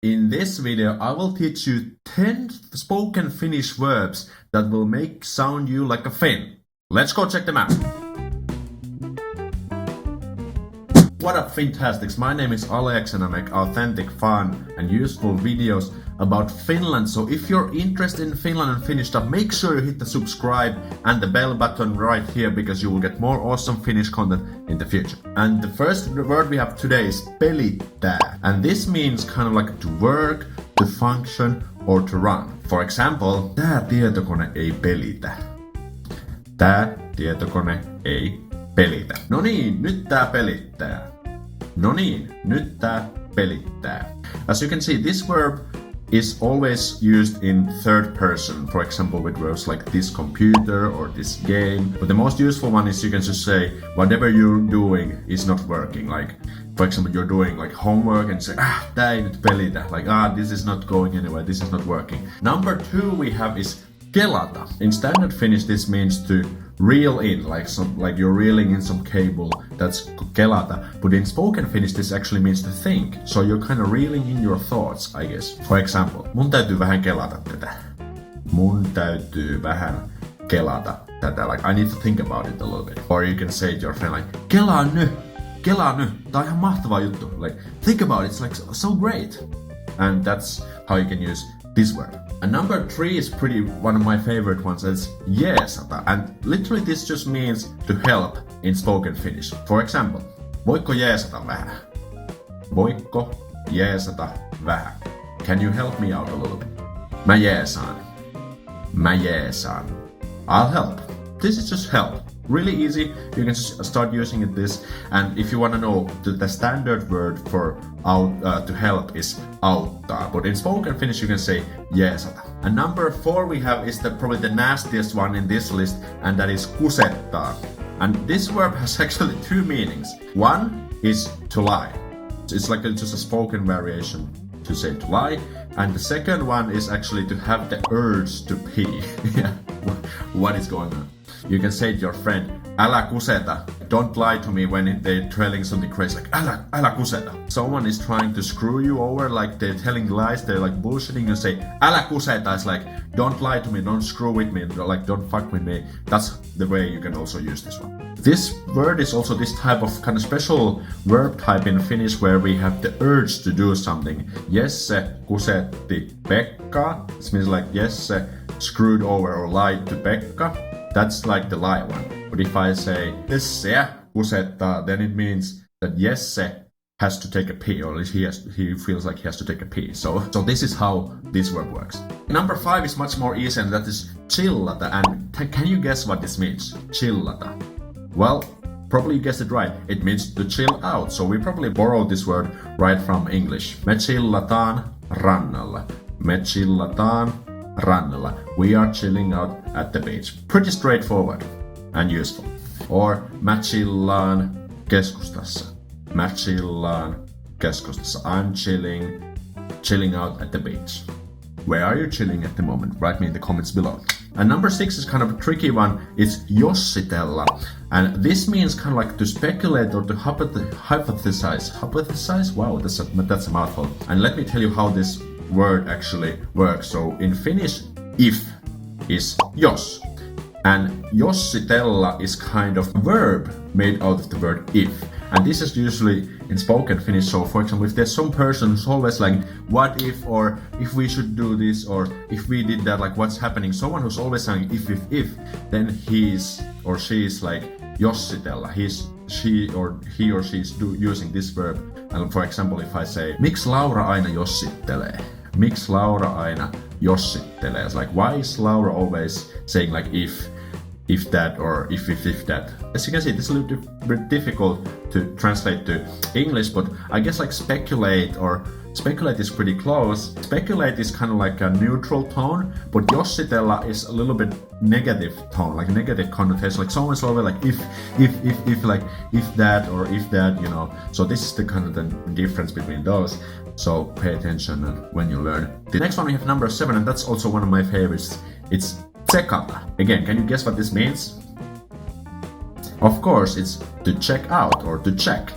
In this video, I will teach you 10 spoken Finnish verbs that will make sound you like a Finn. Let's go check them out. What up, Fantastics? My name is Aleksi and I make authentic, fun and useful videos about Finland. So if you're interested in Finland and Finnish stuff, make sure you hit the subscribe and the bell button right here because you will get more awesome Finnish content in the future. And the first word we have today is Pelittää. And this means kind of like to work, to function or to run. For example, tää tietokone ei pelitä. Tää tietokone ei pelitä. No niin, nyt tää pelittää. No niin, nyt tää pelittää. As you can see, this verb is always used in third person, for example with verbs like this computer or this game. But the most useful one is you can just say whatever you're doing is not working. Like, for example, you're doing like homework and say, tää ei nyt pelitä. Like, this is not going anywhere, this is not working. Number 2 we have is Kelata. In standard Finnish this means to reel in, like you're reeling in some cable. That's Kelata. But in spoken Finnish this actually means to think. So you're kind of reeling in your thoughts, I guess. For example, mun täytyy vähän kelata tätä. Mun täytyy vähän kelata tätä. Like I need to think about it a little bit. Or you can say to your friend like, kelaa nyt. Tää on ihan mahtava juttu. Like, think about it, it's like so great. And that's how you can use this word. And number 3 is one of my favorite ones. It's Jeesata. And literally this just means to help in spoken Finnish. For example, voitko jeesata vähän? Voitko jeesata vähän? Can you help me out a little bit? Mä jeesaan. I'll help. This is just help. Really easy. You can just start using it this. And if you want to know, the standard word for to help is auttaa. But in spoken Finnish you can say jeesata. And number 4 we have is probably the nastiest one in this list, and that is kusettaa. And this verb has actually 2 meanings. One is to lie. It's like just a spoken variation to say to lie. And the second one is actually to have the urge to pee. Yeah. What is going on? You can say to your friend, älä kuseta. Don't lie to me when they're telling something crazy, like älä kuseta. Someone is trying to screw you over, like they're telling lies, they're like bullshitting. You say, älä kuseta. It's like, don't lie to me, don't screw with me, like don't fuck with me. That's the way you can also use this one. This word is also this type of kind of special verb type in Finnish where we have the urge to do something. Jesse kusetti Pekka. This means like Jesse screwed over or lied to Pekka. That's like the lie one. But if I say Jesse kusettaa, then it means that Jesse has to take a pee, or at least he feels like he has to take a pee. So this is how this word works. Number 5 is much more easy, and that is Chillata. And can you guess what this means? Chillata. Well, probably you guessed it right. It means to chill out. So we probably borrowed this word right from English. Me chillataan rannalla. Me chillataan rannalla. We are chilling out at the beach. Pretty straightforward and useful. Or mä chillaan keskustassa. Mä chillaan keskustassa. I'm chilling out at the beach. Where are you chilling at the moment? Write me in the comments below. And number 6 is kind of a tricky one. It's Jossitella. And this means kind of like to speculate or to hypothesize. Hypothesize? Wow, that's a mouthful. And let me tell you how this word actually works. So in Finnish, if is jos. And Jossitella is kind of a verb made out of the word if. And this is usually in spoken Finnish. So for example, if there's some person who's always like, what if, or if we should do this, or if we did that, like what's happening? Someone who's always saying if, then he's or she's like Jossitella. He or she's using this verb. And for example, if I say, miksi Laura aina jossittelee? Miksi Laura aina jossittelee? It's like, why is Laura always saying like if that, or if that? As you can see, this is a little bit difficult to translate to English, but I guess like speculate is pretty close. Speculate is kind of like a neutral tone, but Jossitella is a little bit negative tone, like negative connotation. Like someone's always like if like if that or if that, you know. So this is the kind of the difference between those. So pay attention when you learn. The next one we have number 7, and that's also one of my favorites. It's Tsekata. Again, can you guess what this means? Of course, it's to check out or to check.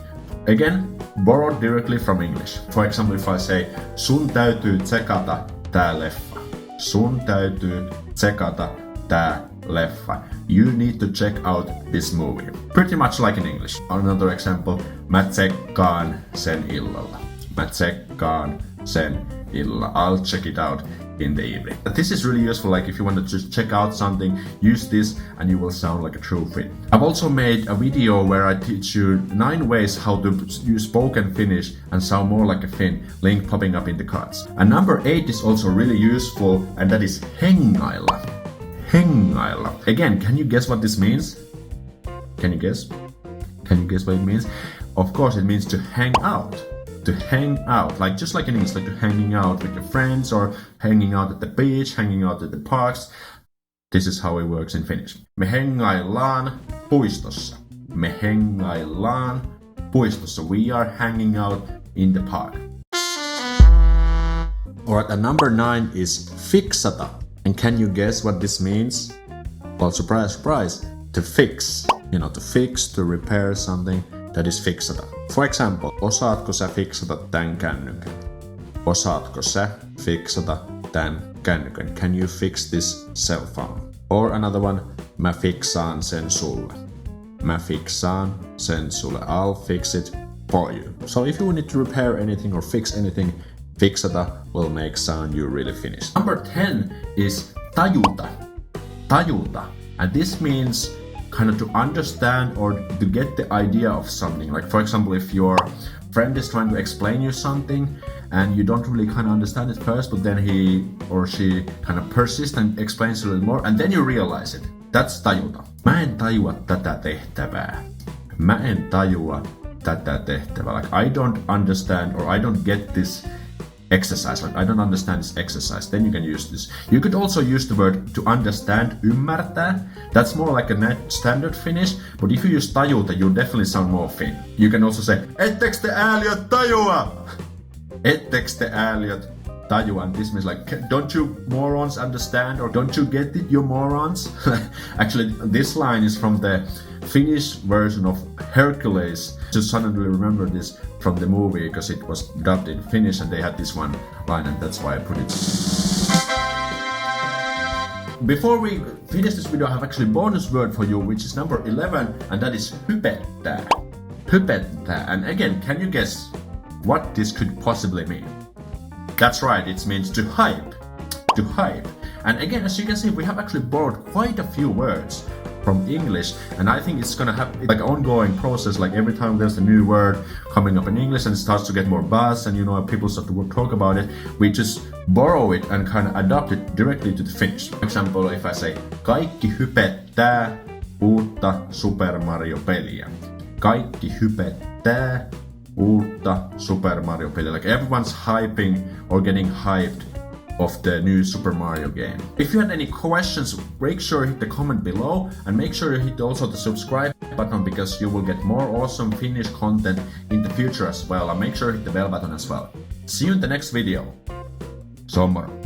Again, borrowed directly from English. For example, if I say, sun täytyy tsekata tää leffa. Sun täytyy tsekata tää leffa. You need to check out this movie. Pretty much like in English. Another example, mä tsekkaan sen illalla. Mä tsekkaan sen illalla. I'll check it out in the evening. This is really useful, like if you want to just check out something, use this and you will sound like a true Finn. I've also made a video where I teach you 9 ways how to use spoken Finnish and sound more like a Finn, link popping up in the cards. And number 8 is also really useful, and that is hengailla. Hengailla. Again, can you guess what this means? Can you guess? Can you guess what it means? Of course, it means to hang out. To hang out, like just like in English, like to hanging out with your friends or hanging out at the beach, hanging out at the parks. This is how it works in Finnish. Me hengaillaan puistossa. Me hengaillaan puistossa. We are hanging out in the park. Alright, and number 9 is Fiksata. And can you guess what this means? Well, surprise, surprise. To fix. You know, to fix, to repair something. That is Fiksata. For example, osaatko sä fiksata tän kännykän? Osaatko sä fiksata tän kännykän? Can you fix this cell phone? Or another one, mä fiksaan sen sulle. Mä fiksaan sen sulle. I'll fix it for you. So if you need to repair anything or fix anything, Fiksata will make sound you really Finnish. Number 10 is Tajuta. Tajuta. And this means kind of to understand or to get the idea of something. Like for example, if your friend is trying to explain you something and you don't really kind of understand it first, but then he or she kind of persists and explains a little more, and then you realize it. That's tajuta. Mä en tajua tätä tehtävää. Mä en tajua tätä tehtävää. Like I don't understand or I don't get this exercise. Like I don't understand this exercise. Then you can use this. You could also use the word to understand, ymmärtää. That's more like a standard Finnish, but if you use tajuta, you definitely sound more Finn. You can also say, etteks te ääliöt tajua? Etteks te ääliöt tajua? And this means like, don't you morons understand, or don't you get it, you morons? Actually, this line is from the Finnish version of Hercules. Just suddenly remember this from the movie because it was dubbed in Finnish and they had this one line, and that's why I put it. Before we finish this video, I have actually a bonus word for you, which is number 11, and that is hypettää. Hypettää. And again, can you guess what this could possibly mean? That's right, it means to hype. To hype. And again, as you can see, we have actually borrowed quite a few words from English, and I think it's gonna have like an ongoing process. Like every time there's a new word coming up in English and it starts to get more buzz and you know people start to talk about it, we just borrow it and kind of adopt it directly to the Finnish. For example, if I say kaikki hypettää uutta Super Mario peliä. Kaikki hypettää uutta Super Mario peliä. Like everyone's hyping or getting hyped of the new Super Mario game. If you had any questions, make sure you hit the comment below and make sure you hit also the subscribe button because you will get more awesome Finnish content in the future as well, and make sure you hit the bell button as well. See you in the next video. Sommaro.